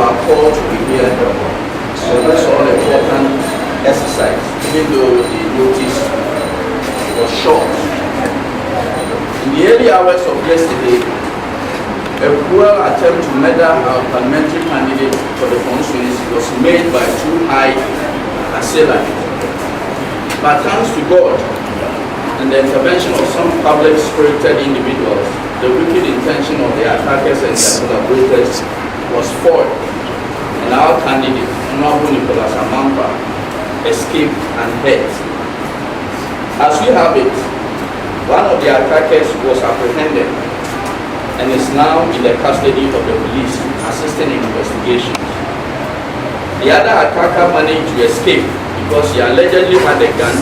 our call to prepare help. So that's all important exercise, even though the notice was short. In the early hours of yesterday, a cruel attempt to murder our parliamentary candidate for the constituency was made by two high assailants. But thanks to God and the intervention of some public-spirited individuals, the wicked intention of the attackers and their collaborators was foiled, and our candidate, Honorable Amankwah, escaped unhurt. As we have it, one of the attackers was apprehended and is now in the custody of the police, assisting in investigations. The other attacker managed to escape because he allegedly had a gun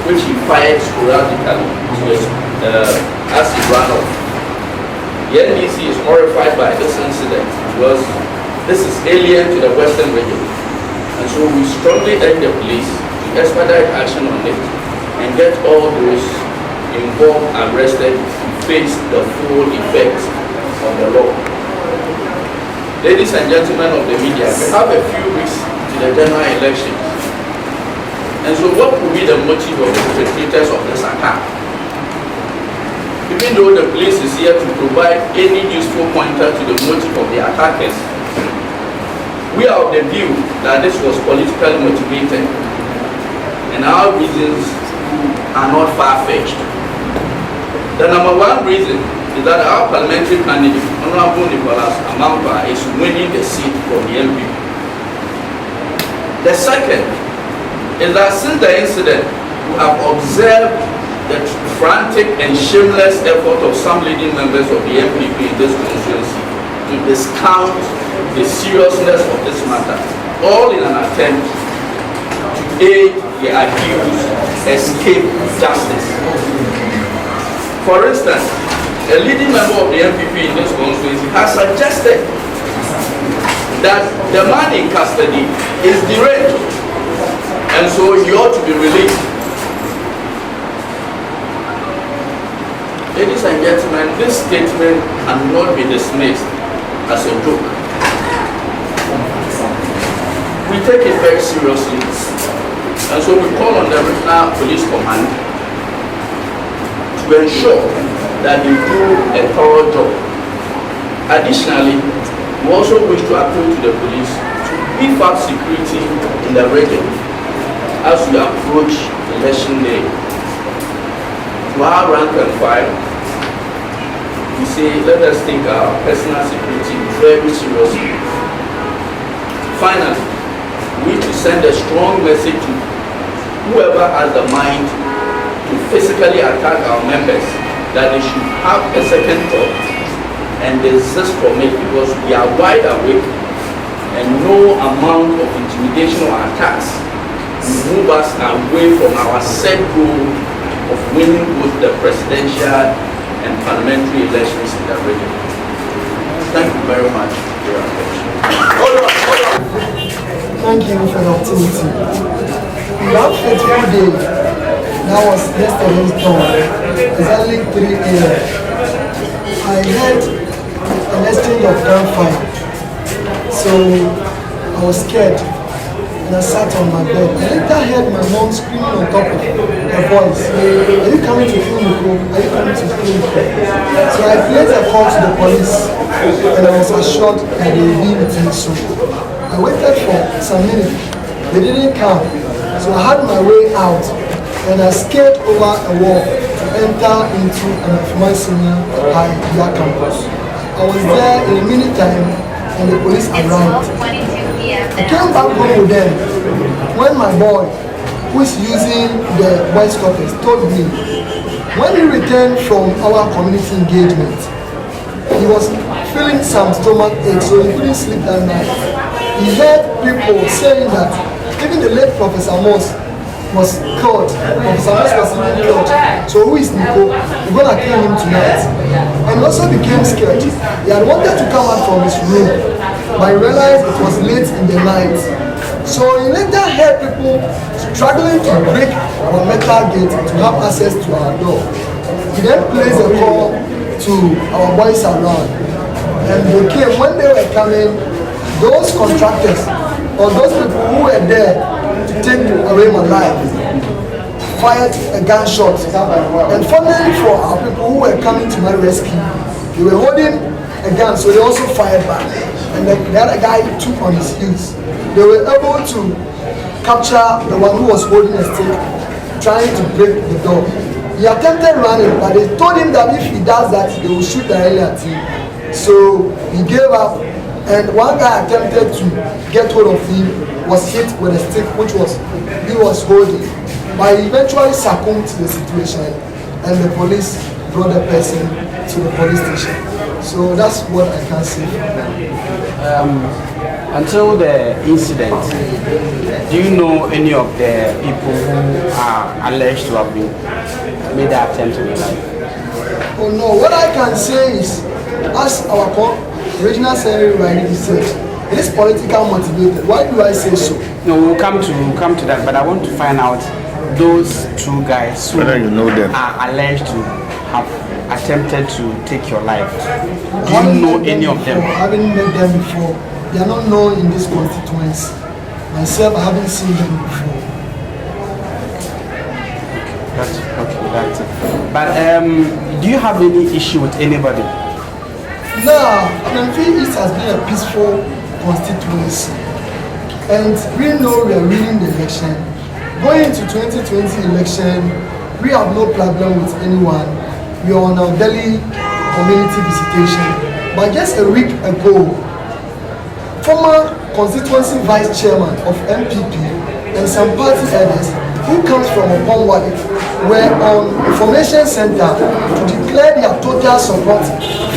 which he fired sporadically as he ran off. The NDC is horrified by this incident because this is alien to the Western region, and so we strongly urge the police to expedite action on it and get all those involved arrested to face the full effects of the law. Ladies and gentlemen of the media, we have a few weeks to the general elections. And so what could be the motive of the perpetrators of this attack? Even though the police is here to provide any useful pointer to the motive of the attackers, we are of the view that this was politically motivated, and our reasons are not far-fetched. The number one reason is that our parliamentary candidate, Honorable Amankwah, is winning the seat from the MP. The second is that since the incident, we have observed the frantic and shameless effort of some leading members of the MPP in this constituency to discount the seriousness of this matter, all in an attempt to aid the accused escape justice. For instance, a leading member of the MPP in this constituency has suggested that the man in custody is deranged, and so he ought to be released. Ladies and gentlemen, this statement cannot be dismissed as a joke. We take it very seriously, and so we call on the regional police command to ensure that they do a thorough job. Additionally, we also wish to appeal to the police to beef up security in the region as we approach election day. To our rank and file, we say let us take our personal security very seriously. Finally, we need to send a strong message to whoever has the mind to physically attack our members that they should have a second thought and desist from it, because we are wide awake and no amount of intimidation or attacks will move us away from our set goal of winning both the presidential and parliamentary elections in the region. Thank you very much for your attention. Thank you for the opportunity. We have a fateful day. That was yesterday's dawn, exactly 3 a.m. I heard an exchange of gunfire, so I was scared and I sat on my bed. I later heard my mom screaming on top of her voice, "Are you coming to film the home? Are you coming to film the home?" So I placed a call to the police and I was assured that they will be with me soon. I waited for some minutes, they didn't come, so I had my way out and I scaled over a wall to enter into an Amenfi Senior High campus. I was there in a minute time and the police arrived. I came back home with them when my boy, who is using the voice quarters, told me when he returned from our community engagement, he was feeling some stomach ache, so he couldn't sleep that night. He heard people saying that even the late Professor Moss was killed. Professor Moss was even killed. So who is Nico? We're gonna kill him tonight. And he also became scared. He had wanted to come out from his room, but he realized it was late in the night. So he later heard people struggling to break our metal gate to have access to our door. He then placed a call to our boys around, and they came. When they were coming, those contractors or those people who were there to take away my life fired a gunshot. And fortunately for our people who were coming to my rescue, they were holding a gun, so they also fired back. And the other guy took on his heels. They were able to capture the one who was holding a stick, trying to break the door. He attempted running, but they told him that if he does that, they will shoot directly at him. So he gave up, and one guy attempted to get hold of him, was hit with a stick which he was holding. But he eventually succumbed to the situation, and the police brought the person to the police station. So that's what I can say. Until the incident, do you know any of the people who are alleged to have been made the attempt to be life? Oh no, what I can say is, as our regional secretary rightly said, it is political motivated. Why do I say so? No, we'll come to that, but I want to find out those two guys who whether you know them are alleged to have attempted to take your life. Do you know any of them? I haven't met them before. They are not known in this constituency. Myself, I haven't seen them before. That's it. But do you have any issue with anybody? No, Amenfi East has been a peaceful constituency. And we know we are winning the election. Going into 2020 election, we have no problem with anyone. We are on our daily community visitation. But just a week ago, former constituency vice chairman of MPP and some party headers who comes from Amankwah were on information center to declare their total support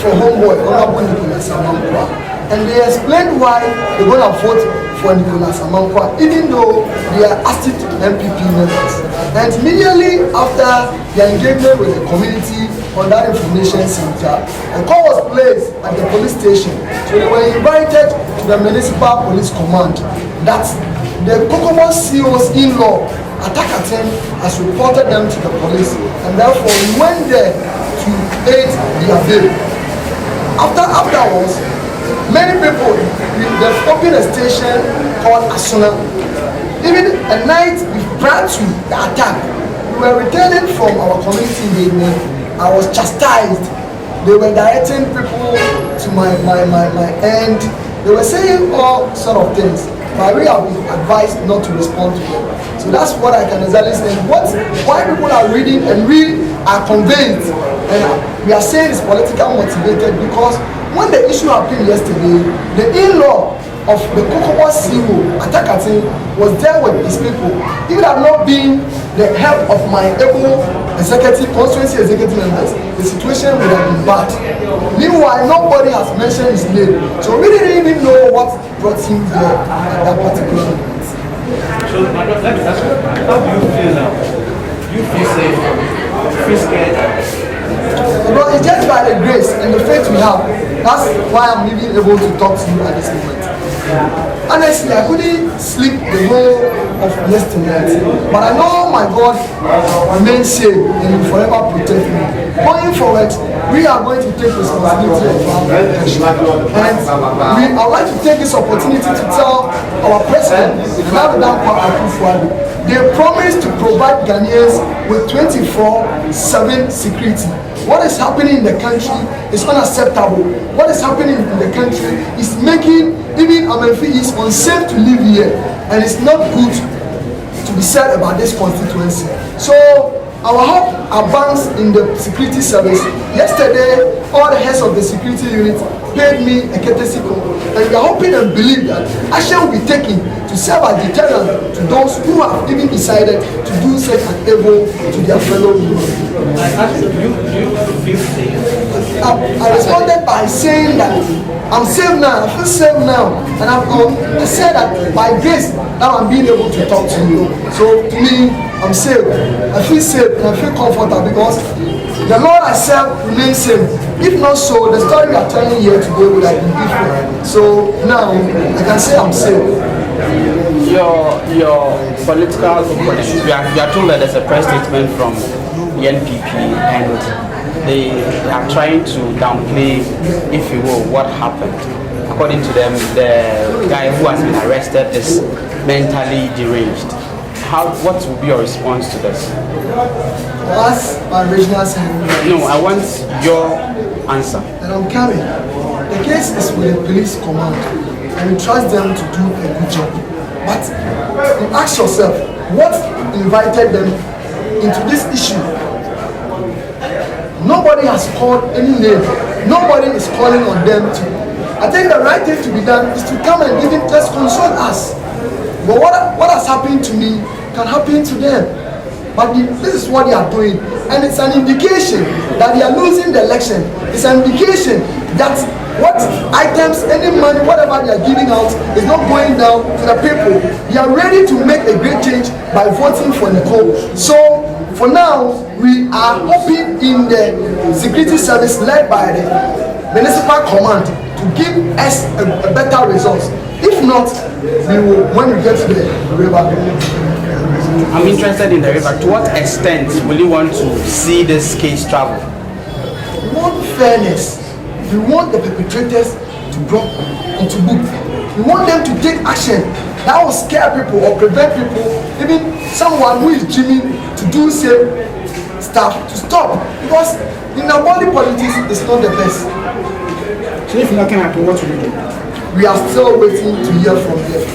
for homeboy Honorable Nicholas Amankwah. And they explained why they're going to vote for Nicholas Amankwah, even though they are active MPP members. And immediately after their engagement with the community on that information center, a call was placed at the police station. So they were invited to the municipal police command that the Kokomo CEO's in-law, Atakaten, has reported them to the police, and therefore we went there to aid their bail. Afterwards, many people, they've opened a station called Asuna. Even a night prior to the attack, we were returning from our community engagement. I was chastised. They were directing people to my end. They were saying all sort of things, but we have been advised not to respond to them. So that's what I can exactly say. Why people are reading and we are convinced, and we are saying it's political motivated, because when the issue happened yesterday, the in-law of the Kokomo CEO, Atakatin, was there with his people. He would have not been the help of my able constituency executive members, the situation would have been bad. Meanwhile, nobody has mentioned his name. So we didn't even know what brought him there at that particular moment. So, let me ask you, how do you feel now? Do you feel safe? Do you feel scared? But it's just by the grace and the faith we have. That's why I'm even able to talk to you at this moment. Honestly, I couldn't sleep the whole of yesterday, but I know my God remains safe and will forever protect me. Going forward, we are going to take responsibility of our protection. And I would like to take this opportunity to tell our president, Amankwah Akropong, they promised to provide Ghanaians with 24/7 security. What is happening in the country is unacceptable. What is happening in the country is making even Amenfi East unsafe to live here, and it's not good to be said about this constituency. So our hope advanced in the security service. Yesterday, all the heads of the security unit paid me a courtesy call, and we are hoping and believe that action will be taken to serve as deterrent to those who have even decided to do such an evil to their fellow human beings. Do you feel safe? I responded by saying that I'm safe now, I feel safe now, and I said that by grace now I'm being able to talk to you. So to me, I'm safe, I feel safe and I feel comfortable because the Lord I serve remains safe. If not so, the story we are telling here today would have been different. So now I can say I'm safe. Your political opponents, we are told that there's a press statement from the NPP and they are trying to downplay, if you will, what happened. according to them, the guy who has been arrested is mentally deranged. What will be your response to this? As my regional secretary. No, I want your answer. And I'm coming. The case is with the police command, and we trust them to do a good job. But you ask yourself, what invited them into this issue? Nobody has called any name. Nobody is calling on them to. I think the right thing to be done is to come and even just consult us. But what has happened to me can happen to them. But this is what they are doing. And it's an indication that they are losing the election. It's an indication that what items, any money, whatever they are giving out is not going down to the people. They are ready to make a great change by voting for Nicole. So for now, we are hoping in the security service led by the municipal command to give us a better result. If not, we will, when we get to the river. I'm interested in the river. To what extent will you want to see this case travel? We want fairness. We want the perpetrators to brought into book. We want them to take action that will scare people or prevent people, even someone who is dreaming to do same stuff, to stop. Because in our body politics, it's not the best. So if nothing happens, what will you do? We are still waiting to hear from them.